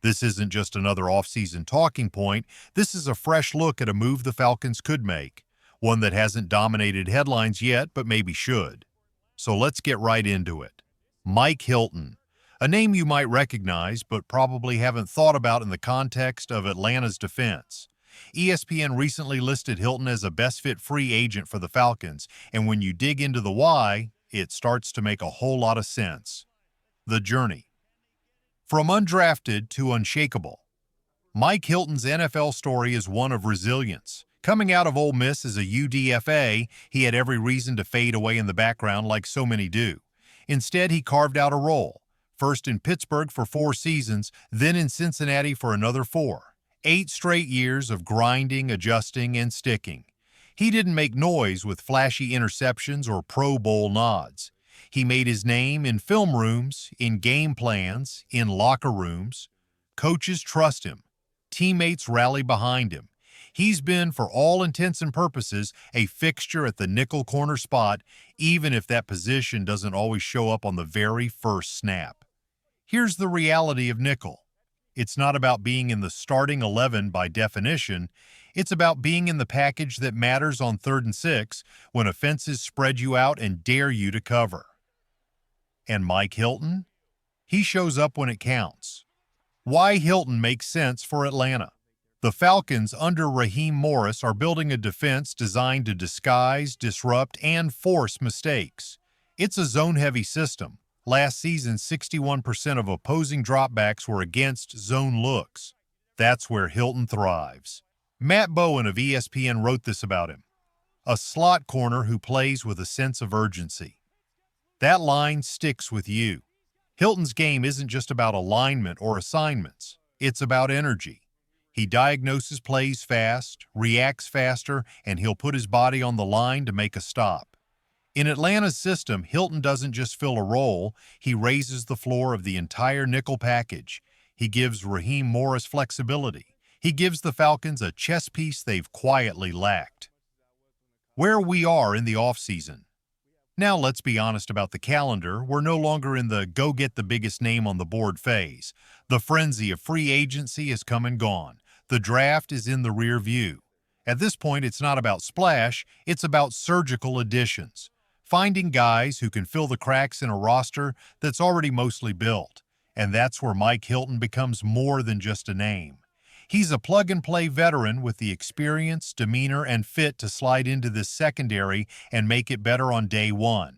This isn't just another offseason talking point. This is a fresh look at a move the Falcons could make, one that hasn't dominated headlines yet, but maybe should. So let's get right into it. Mike Hilton, a name you might recognize, but probably haven't thought about in the context of Atlanta's defense. ESPN recently listed Hilton as a best-fit free agent for the Falcons, and when you dig into the why, it starts to make a whole lot of sense. The journey. From undrafted to unshakable. Mike Hilton's NFL story is one of resilience. Coming out of Ole Miss as a UDFA, he had every reason to fade away in the background like so many do. Instead, he carved out a role, first in Pittsburgh for 4 seasons, then in Cincinnati for another 4. 8 straight years of grinding, adjusting, and sticking. He didn't make noise with flashy interceptions or Pro Bowl nods. He made his name in film rooms, in game plans, in locker rooms. Coaches trust him. Teammates rally behind him. He's been, for all intents and purposes, a fixture at the nickel corner spot, even if that position doesn't always show up on the very first snap. Here's the reality of nickel. It's not about being in the starting 11 by definition. It's about being in the package that matters on 3rd and 6 when offenses spread you out and dare you to cover. And Mike Hilton? He shows up when it counts. Why Hilton makes sense for Atlanta. The Falcons under Raheem Morris are building a defense designed to disguise, disrupt, and force mistakes. It's a zone-heavy system. Last season, 61% of opposing dropbacks were against zone looks. That's where Hilton thrives. Matt Bowen of ESPN wrote this about him. A slot corner who plays with a sense of urgency. That line sticks with you. Hilton's game isn't just about alignment or assignments. It's about energy. He diagnoses plays fast, reacts faster, and he'll put his body on the line to make a stop. In Atlanta's system, Hilton doesn't just fill a role, he raises the floor of the entire nickel package. He gives Raheem Morris flexibility. He gives the Falcons a chess piece they've quietly lacked. Where we are in the offseason. Now let's be honest about the calendar. We're no longer in the go-get-the-biggest-name-on-the-board phase. The frenzy of free agency has come and gone. The draft is in the rear view. At this point, it's not about splash, it's about surgical additions. Finding guys who can fill the cracks in a roster that's already mostly built. And that's where Mike Hilton becomes more than just a name. He's a plug-and-play veteran with the experience, demeanor, and fit to slide into this secondary and make it better on day one.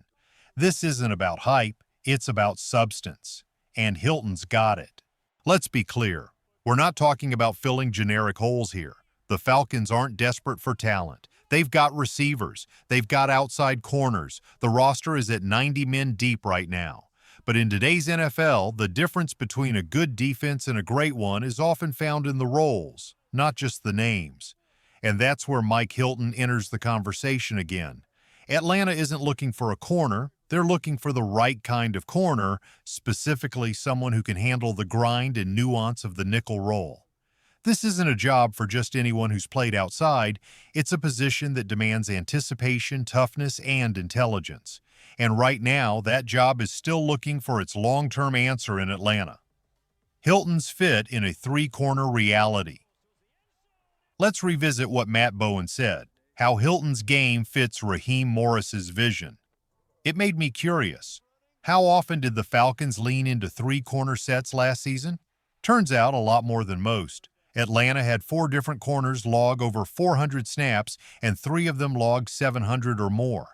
This isn't about hype, it's about substance. And Hilton's got it. Let's be clear. We're not talking about filling generic holes here. The Falcons aren't desperate for talent. They've got receivers. They've got outside corners. The roster is at 90 men deep right now. But in today's NFL, the difference between a good defense and a great one is often found in the roles, not just the names. And that's where Mike Hilton enters the conversation again. Atlanta isn't looking for a corner. They're looking for the right kind of corner, specifically someone who can handle the grind and nuance of the nickel role. This isn't a job for just anyone who's played outside. It's a position that demands anticipation, toughness, and intelligence. And right now, that job is still looking for its long-term answer in Atlanta. Hilton's fit in a 3-corner reality. Let's revisit what Matt Bowen said, how Hilton's game fits Raheem Morris's vision. It made me curious. How often did the Falcons lean into 3-corner sets last season? Turns out a lot more than most. Atlanta had 4 different corners log over 400 snaps, and 3 of them logged 700 or more.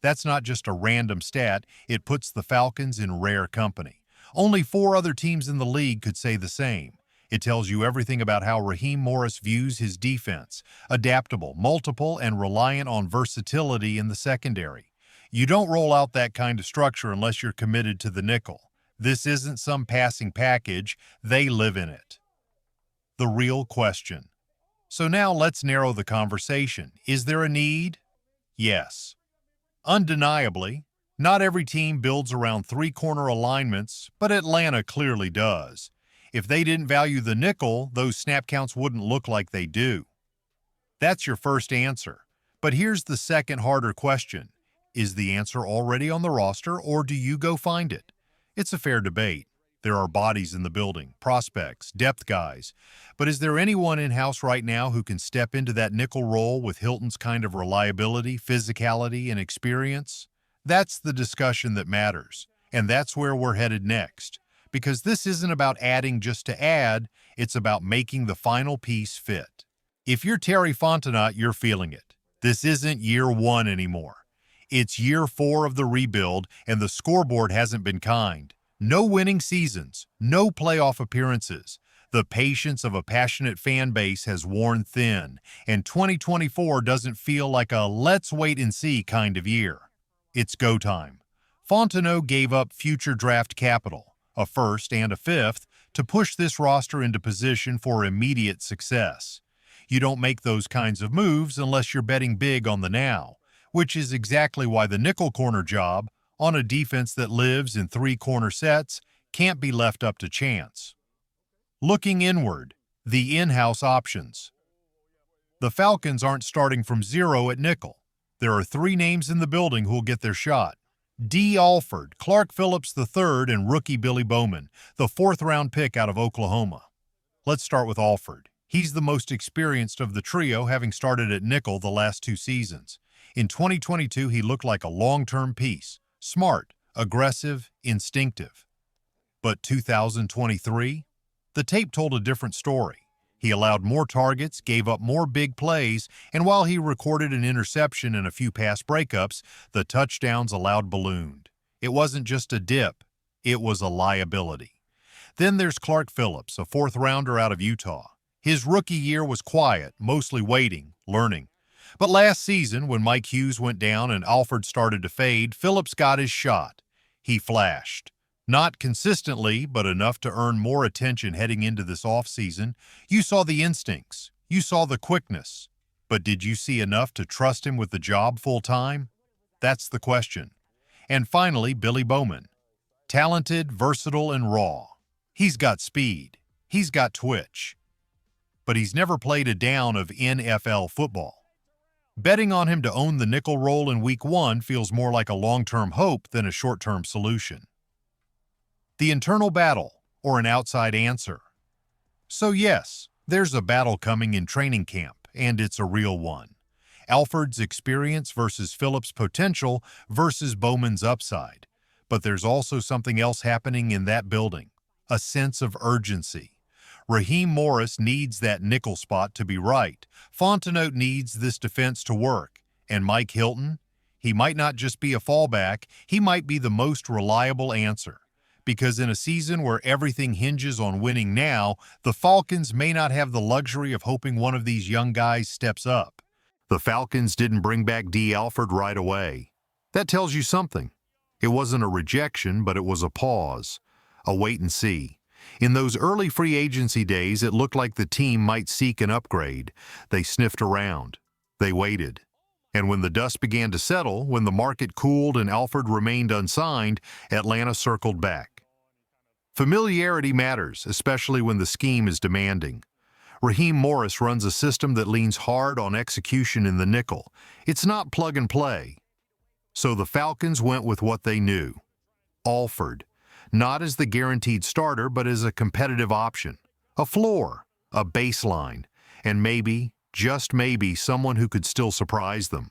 That's not just a random stat, it puts the Falcons in rare company. Only 4 other teams in the league could say the same. It tells you everything about how Raheem Morris views his defense. Adaptable, multiple, and reliant on versatility in the secondary. You don't roll out that kind of structure unless you're committed to the nickel. This isn't some passing package, they live in it. The real question. So now let's narrow the conversation. Is there a need? Yes. Undeniably, not every team builds around 3-corner alignments, but Atlanta clearly does. If they didn't value the nickel, those snap counts wouldn't look like they do. That's your first answer. But here's the second harder question. Is the answer already on the roster, or do you go find it? It's a fair debate. There are bodies in the building, prospects, depth guys. But is there anyone in-house right now who can step into that nickel role with Hilton's kind of reliability, physicality, and experience? That's the discussion that matters, and that's where we're headed next. Because this isn't about adding just to add, it's about making the final piece fit. If you're Terry Fontenot, you're feeling it. This isn't year one anymore. It's year 4 of the rebuild, and the scoreboard hasn't been kind. No winning seasons, no playoff appearances. The patience of a passionate fan base has worn thin, and 2024 doesn't feel like a let's wait and see kind of year. It's go time. Fontenot gave up future draft capital, a first and a fifth, to push this roster into position for immediate success. You don't make those kinds of moves unless you're betting big on the now, which is exactly why the nickel corner job, on a defense that lives in 3 corner sets, can't be left up to chance. Looking inward, the in-house options. The Falcons aren't starting from zero at nickel. There are 3 names in the building who'll get their shot. D. Alford, Clark Phillips III, and rookie Billy Bowman, the 4th-round pick out of Oklahoma. Let's start with Alford. He's the most experienced of the trio, having started at nickel the last 2 seasons. In 2022, he looked like a long-term piece. Smart, aggressive, instinctive. But 2023? The tape told a different story. He allowed more targets, gave up more big plays, and while he recorded an interception and a few pass breakups, the touchdowns allowed ballooned. It wasn't just a dip, it was a liability. Then there's Clark Phillips, a 4th-rounder out of Utah. His rookie year was quiet, mostly waiting, learning. But last season, when Mike Hughes went down and Alford started to fade, Phillips got his shot. He flashed. Not consistently, but enough to earn more attention heading into this offseason. You saw the instincts. You saw the quickness. But did you see enough to trust him with the job full-time? That's the question. And finally, Billy Bowman. Talented, versatile, and raw. He's got speed. He's got twitch. But he's never played a down of NFL football. Betting on him to own the nickel role in Week 1 feels more like a long-term hope than a short-term solution. The internal battle, or an outside answer. So yes, there's a battle coming in training camp, and it's a real one. Alford's experience versus Phillips' potential versus Bowman's upside. But there's also something else happening in that building, a sense of urgency. Raheem Morris needs that nickel spot to be right. Fontenot needs this defense to work. And Mike Hilton? He might not just be a fallback, he might be the most reliable answer. Because in a season where everything hinges on winning now, the Falcons may not have the luxury of hoping one of these young guys steps up. The Falcons didn't bring back D. Alford right away. That tells you something. It wasn't a rejection, but it was a pause, a wait and see. In those early free agency days, it looked like the team might seek an upgrade. They sniffed around. They waited. And when the dust began to settle, when the market cooled and Alford remained unsigned, Atlanta circled back. Familiarity matters, especially when the scheme is demanding. Raheem Morris runs a system that leans hard on execution in the nickel. It's not plug and play. So the Falcons went with what they knew. Alford. Not as the guaranteed starter, but as a competitive option. A floor, a baseline, and maybe, just maybe, someone who could still surprise them.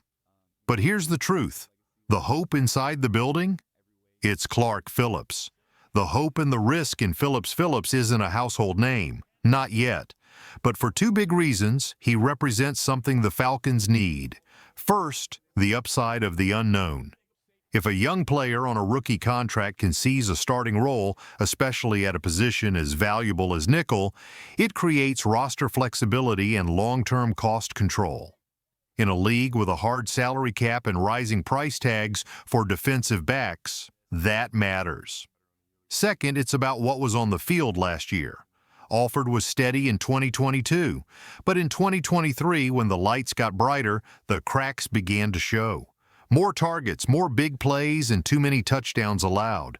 But here's the truth. The hope inside the building? It's Clark Phillips. The hope and the risk in Phillips isn't a household name. Not yet. But for 2 big reasons, he represents something the Falcons need. First, the upside of the unknown. If a young player on a rookie contract can seize a starting role, especially at a position as valuable as nickel, it creates roster flexibility and long-term cost control. In a league with a hard salary cap and rising price tags for defensive backs, that matters. Second, it's about what was on the field last year. Alford was steady in 2022, but in 2023, when the lights got brighter, the cracks began to show. More targets, more big plays, and too many touchdowns allowed.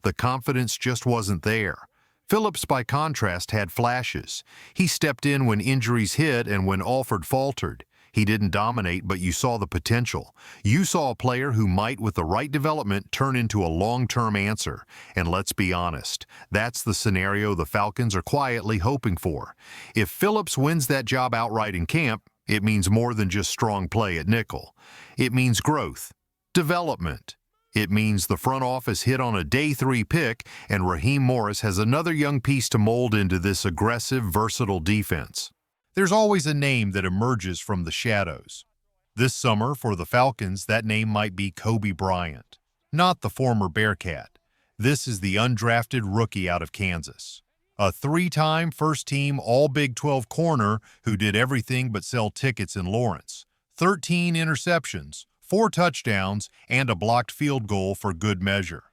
The confidence just wasn't there. Phillips, by contrast, had flashes. He stepped in when injuries hit and when Alford faltered. He didn't dominate, but you saw the potential. You saw a player who might, with the right development, turn into a long-term answer. And let's be honest, that's the scenario the Falcons are quietly hoping for. If Phillips wins that job outright in camp, it means more than just strong play at nickel. It means growth, development. It means the front office hit on a day 3 pick, and Raheem Morris has another young piece to mold into this aggressive, versatile defense. There's always a name that emerges from the shadows. This summer, for the Falcons, that name might be Kobe Bryant. Not the former Bearcat. This is the undrafted rookie out of Kansas. A 3-time first-team All-Big 12 corner who did everything but sell tickets in Lawrence. 13 interceptions, 4 touchdowns, and a blocked field goal for good measure.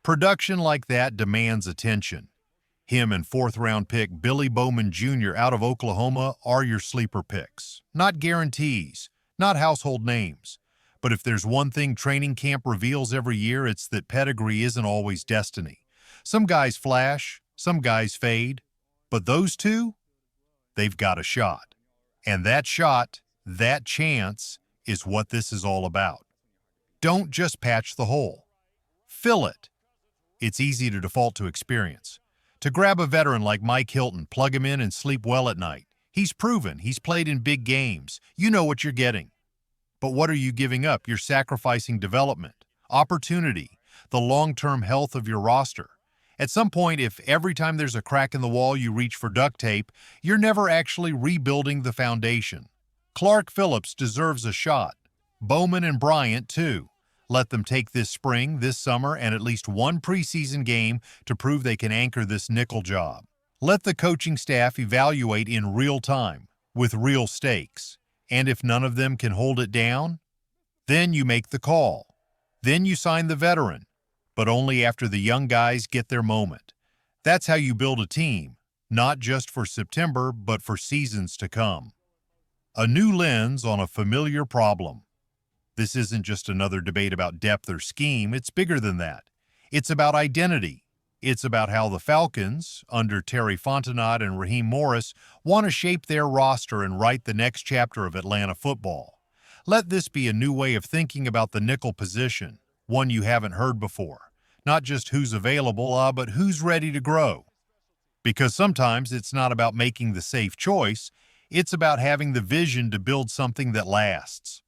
Production like that demands attention. Him and 4th-round pick Billy Bowman Jr. out of Oklahoma are your sleeper picks. Not guarantees, not household names. But if there's one thing training camp reveals every year, it's that pedigree isn't always destiny. Some guys flash, some guys fade, but those two, they've got a shot. And that shot, that chance, is what this is all about. Don't just patch the hole. Fill it. It's easy to default to experience. To grab a veteran like Mike Hilton, plug him in and sleep well at night. He's proven, he's played in big games. You know what you're getting. But what are you giving up? You're sacrificing development, opportunity, the long-term health of your roster. At some point, if every time there's a crack in the wall you reach for duct tape, you're never actually rebuilding the foundation. Clark Phillips deserves a shot. Bowman and Bryant, too. Let them take this spring, this summer, and at least one preseason game to prove they can anchor this nickel job. Let the coaching staff evaluate in real time, with real stakes. And if none of them can hold it down, then you make the call. Then you sign the veteran, but only after the young guys get their moment. That's how you build a team, not just for September, but for seasons to come. A new lens on a familiar problem. This isn't just another debate about depth or scheme, it's bigger than that. It's about identity. It's about how the Falcons, under Terry Fontenot and Raheem Morris, want to shape their roster and write the next chapter of Atlanta football. Let this be a new way of thinking about the nickel position, one you haven't heard before. Not just who's available, but who's ready to grow. Because sometimes it's not about making the safe choice, it's about having the vision to build something that lasts.